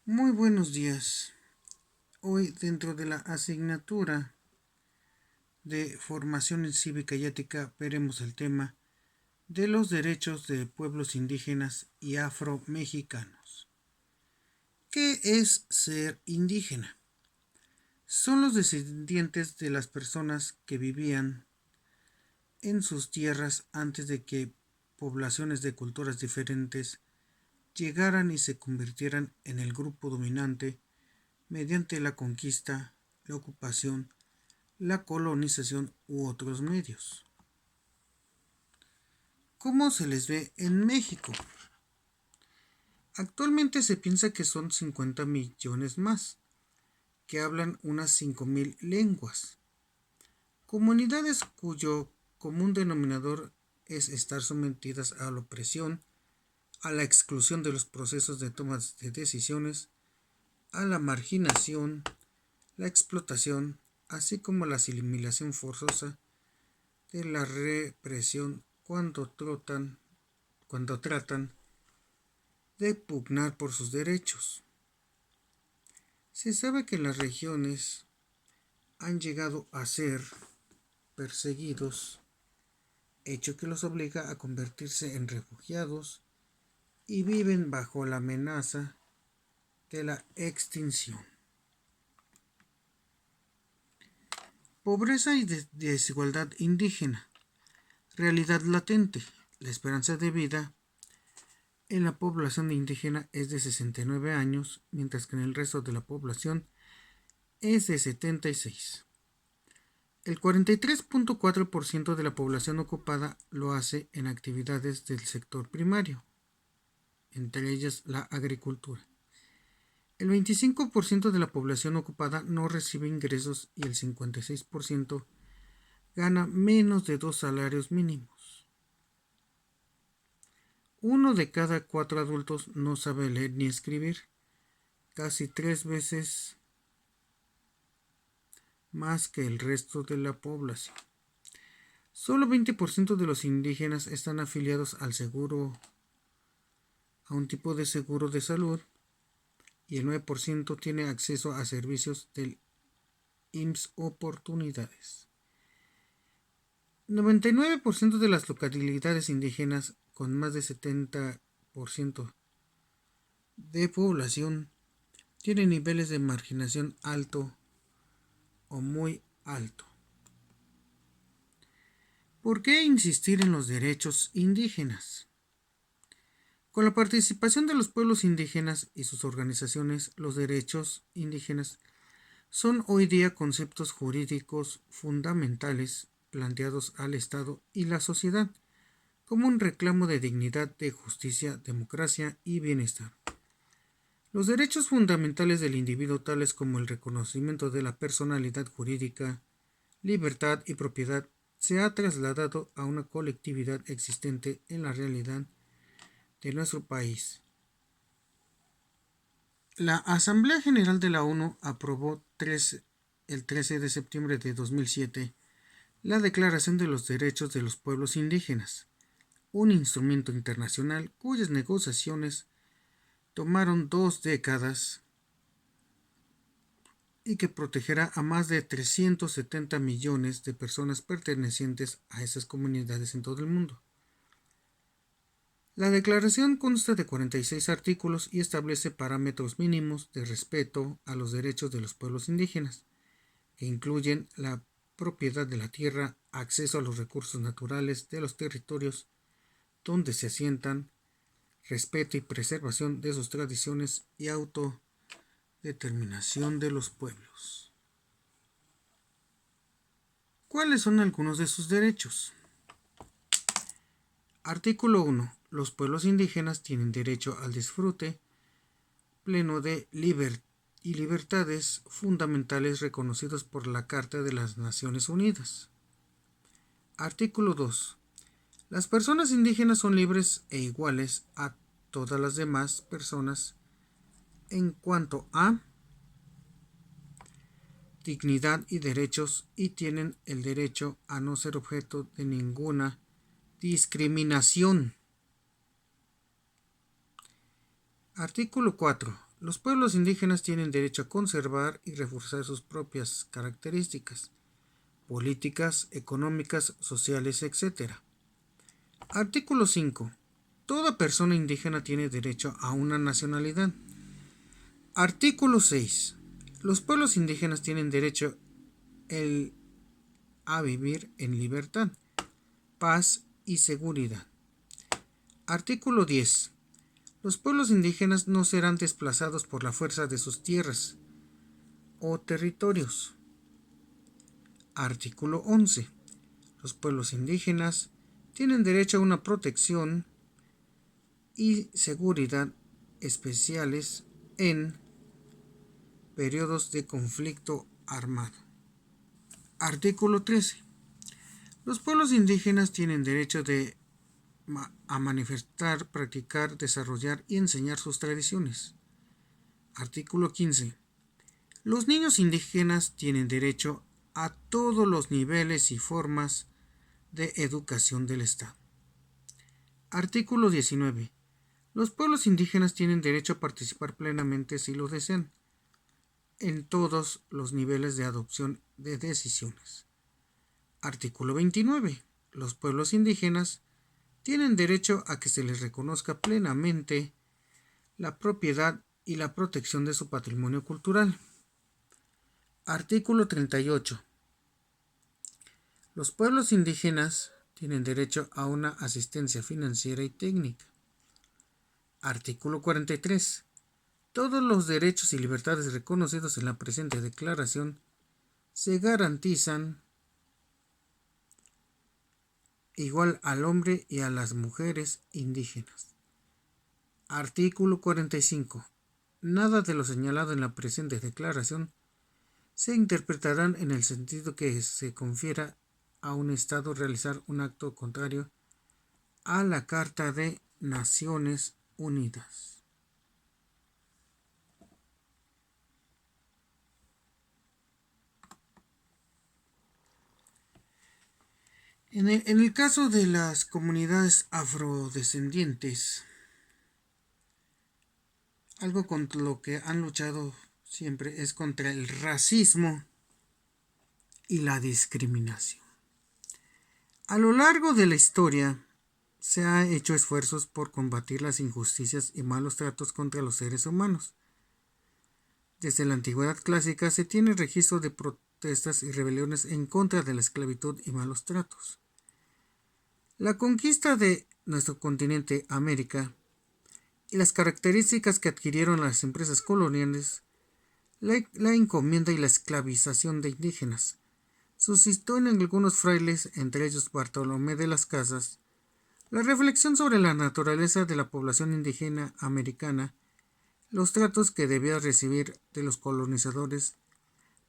Muy buenos días. Hoy dentro de la asignatura de formación en cívica y ética veremos el tema de los derechos de pueblos indígenas y afromexicanos. ¿Qué es ser indígena? Son los descendientes de las personas que vivían en sus tierras antes de que poblaciones de culturas diferentes llegaran y se convirtieran en el grupo dominante mediante la conquista, la ocupación, la colonización u otros medios. ¿Cómo se les ve en México? Actualmente se piensa que son 50 millones más, que hablan unas 5.000 lenguas. Comunidades cuyo común denominador es estar sometidas a la opresión, a la exclusión de los procesos de toma de decisiones, a la marginación, la explotación, así como la asimilación forzosa de la represión cuando tratan de pugnar por sus derechos. Se sabe que las regiones han llegado a ser perseguidos, hecho que los obliga a convertirse en refugiados y viven bajo la amenaza de la extinción. Pobreza y desigualdad indígena. Realidad latente. La esperanza de vida en la población indígena es de 69 años, mientras que en el resto de la población es de 76. El 43.4% de la población ocupada lo hace en actividades del sector primario, entre ellas la agricultura. El 25% de la población ocupada no recibe ingresos y el 56% gana menos de 2 salarios mínimos. 1 de cada 4 adultos no sabe leer ni escribir, casi 3 veces más que el resto de la población. Solo 20% de los indígenas están afiliados a un tipo de seguro de salud y el 9% tiene acceso a servicios del IMSS Oportunidades. 99% de las localidades indígenas con más de 70% de población tienen niveles de marginación alto o muy alto. ¿Por qué insistir en los derechos indígenas? Con la participación de los pueblos indígenas y sus organizaciones, los derechos indígenas son hoy día conceptos jurídicos fundamentales planteados al Estado y la sociedad como un reclamo de dignidad, de justicia, democracia y bienestar. Los derechos fundamentales del individuo, tales como el reconocimiento de la personalidad jurídica, libertad y propiedad, se ha trasladado a una colectividad existente en la realidad de nuestro país. La Asamblea General de la ONU aprobó el 13 de septiembre de 2007 la Declaración de los Derechos de los Pueblos Indígenas, un instrumento internacional cuyas negociaciones tomaron 2 décadas y que protegerá a más de 370 millones de personas pertenecientes a esas comunidades en todo el mundo. La declaración consta de 46 artículos y establece parámetros mínimos de respeto a los derechos de los pueblos indígenas, que incluyen la propiedad de la tierra, acceso a los recursos naturales de los territorios donde se asientan, respeto y preservación de sus tradiciones y autodeterminación de los pueblos. ¿Cuáles son algunos de sus derechos? Artículo 1. Los pueblos indígenas tienen derecho al disfrute pleno de libertades fundamentales reconocidos por la Carta de las Naciones Unidas. Artículo 2. Las personas indígenas son libres e iguales a todas las demás personas en cuanto a dignidad y derechos y tienen el derecho a no ser objeto de ninguna discriminación. Artículo 4. Los pueblos indígenas tienen derecho a conservar y reforzar sus propias características políticas, económicas, sociales, etc. Artículo 5. Toda persona indígena tiene derecho a una nacionalidad. Artículo 6. Los pueblos indígenas tienen derecho a vivir en libertad, paz y seguridad. Artículo 10. Los pueblos indígenas no serán desplazados por la fuerza de sus tierras o territorios. Artículo 11. Los pueblos indígenas tienen derecho a una protección y seguridad especiales en periodos de conflicto armado. Artículo 13. Los pueblos indígenas tienen derecho a manifestar, practicar, desarrollar y enseñar sus tradiciones. Artículo 15. Los niños indígenas tienen derecho a todos los niveles y formas de educación del Estado. Artículo 19. Los pueblos indígenas tienen derecho a participar plenamente, si lo desean, en todos los niveles de adopción de decisiones. Artículo 29. Los pueblos indígenas tienen derecho a que se les reconozca plenamente la propiedad y la protección de su patrimonio cultural. Artículo 38. Los pueblos indígenas tienen derecho a una asistencia financiera y técnica. Artículo 43. Todos los derechos y libertades reconocidos en la presente declaración se garantizan igual al hombre y a las mujeres indígenas. Artículo 45. Nada de lo señalado en la presente declaración se interpretarán en el sentido que se confiera a un Estado realizar un acto contrario a la Carta de Naciones Unidas. En el caso de las comunidades afrodescendientes, algo contra lo que han luchado siempre es contra el racismo y la discriminación. A lo largo de la historia se han hecho esfuerzos por combatir las injusticias y malos tratos contra los seres humanos. Desde la antigüedad clásica se tiene registro de protestas y rebeliones en contra de la esclavitud y malos tratos. La conquista de nuestro continente América y las características que adquirieron las empresas coloniales, la encomienda y la esclavización de indígenas, suscitó en algunos frailes, entre ellos Bartolomé de las Casas, la reflexión sobre la naturaleza de la población indígena americana, los tratos que debía recibir de los colonizadores,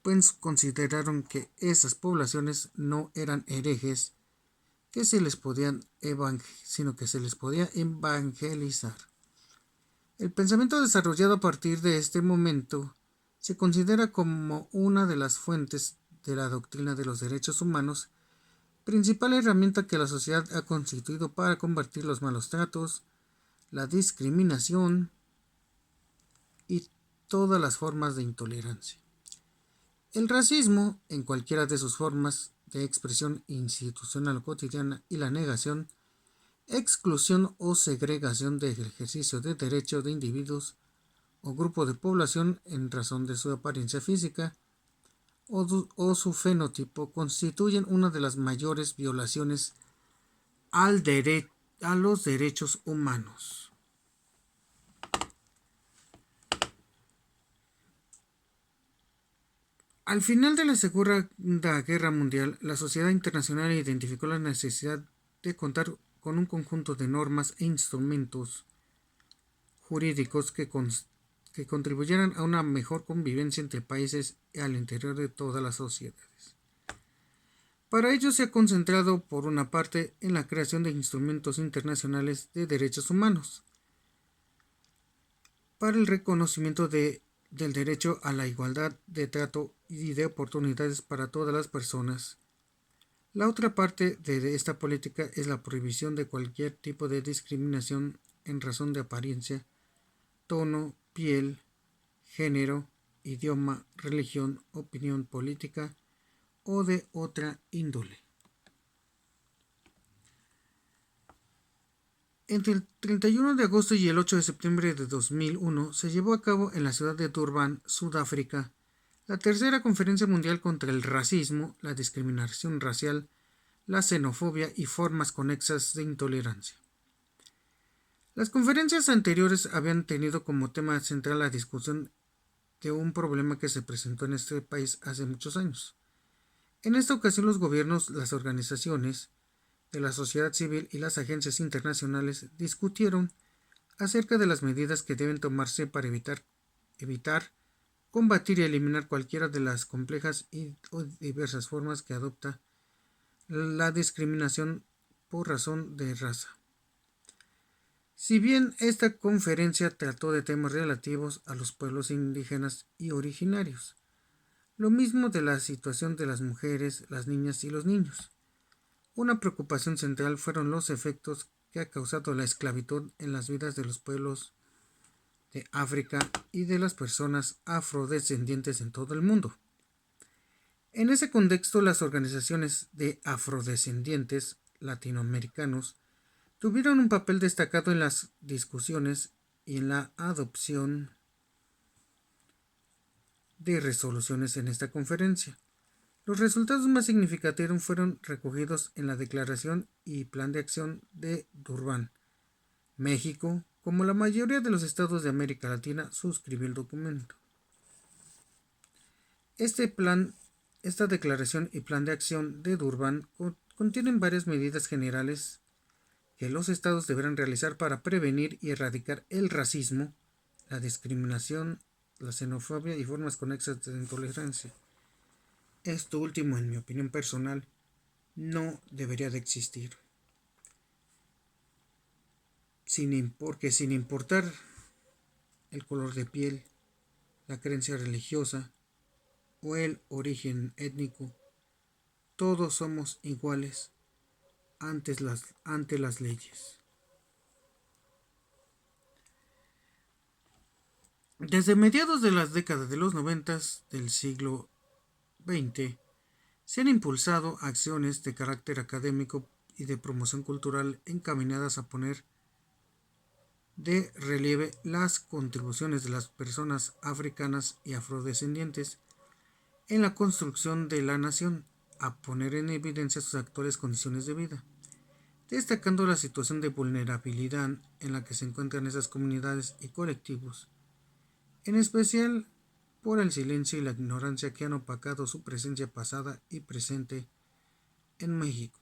pues consideraron que esas poblaciones no eran herejes sino que se les podía evangelizar. El pensamiento desarrollado a partir de este momento se considera como una de las fuentes de la doctrina de los derechos humanos, principal herramienta que la sociedad ha constituido para combatir los malos tratos, la discriminación y todas las formas de intolerancia. El racismo, en cualquiera de sus formas de expresión institucional o cotidiana, y la negación, exclusión o segregación del ejercicio de derechos de individuos o grupo de población en razón de su apariencia física o su fenotipo, constituyen una de las mayores violaciones a los derechos humanos. Al final de la Segunda Guerra Mundial, la sociedad internacional identificó la necesidad de contar con un conjunto de normas e instrumentos jurídicos que contribuyeran a una mejor convivencia entre países y al interior de todas las sociedades. Para ello se ha concentrado, por una parte, en la creación de instrumentos internacionales de derechos humanos, para el reconocimiento del derecho a la igualdad de trato y de oportunidades para todas las personas. La otra parte de esta política es la prohibición de cualquier tipo de discriminación en razón de apariencia, tono, piel, género, idioma, religión, opinión política o de otra índole. Entre el 31 de agosto y el 8 de septiembre de 2001 se llevó a cabo en la ciudad de Durban, Sudáfrica, la tercera conferencia mundial contra el racismo, la discriminación racial, la xenofobia y formas conexas de intolerancia. Las conferencias anteriores habían tenido como tema central la discusión de un problema que se presentó en este país hace muchos años. En esta ocasión los gobiernos, las organizaciones de la sociedad civil y las agencias internacionales discutieron acerca de las medidas que deben tomarse para evitar, combatir y eliminar cualquiera de las complejas o diversas formas que adopta la discriminación por razón de raza. Si bien esta conferencia trató de temas relativos a los pueblos indígenas y originarios, lo mismo de la situación de las mujeres, las niñas y los niños. Una preocupación central fueron los efectos que ha causado la esclavitud en las vidas de los pueblos de África y de las personas afrodescendientes en todo el mundo. En ese contexto, las organizaciones de afrodescendientes latinoamericanos tuvieron un papel destacado en las discusiones y en la adopción de resoluciones en esta conferencia. Los resultados más significativos fueron recogidos en la Declaración y Plan de Acción de Durban. México, como la mayoría de los estados de América Latina, suscribió el documento. Esta Declaración y Plan de Acción de Durban contienen varias medidas generales que los estados deberán realizar para prevenir y erradicar el racismo, la discriminación, la xenofobia y formas conexas de intolerancia. Esto último, en mi opinión personal, no debería de existir. Porque sin importar el color de piel, la creencia religiosa o el origen étnico, todos somos iguales ante las leyes. Desde mediados de las décadas de los 90 del siglo XX, se han impulsado acciones de carácter académico y de promoción cultural encaminadas a poner de relieve las contribuciones de las personas africanas y afrodescendientes en la construcción de la nación, a poner en evidencia sus actuales condiciones de vida, destacando la situación de vulnerabilidad en la que se encuentran esas comunidades y colectivos, en especial por el silencio y la ignorancia que han opacado su presencia pasada y presente en México.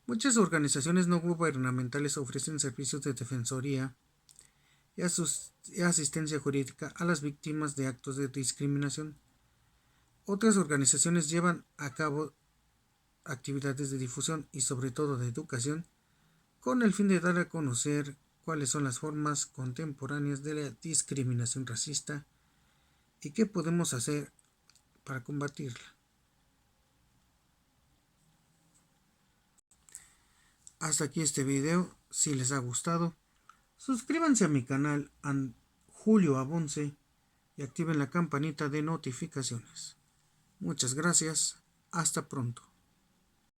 Muchas organizaciones no gubernamentales ofrecen servicios de defensoría y asistencia jurídica a las víctimas de actos de discriminación. Otras organizaciones llevan a cabo actividades de difusión y sobre todo de educación con el fin de dar a conocer cuáles son las formas contemporáneas de la discriminación racista y qué podemos hacer para combatirla. Hasta aquí este video. Si les ha gustado, suscríbanse a mi canal Julio Abonce y activen la campanita de notificaciones. Muchas gracias. Hasta pronto.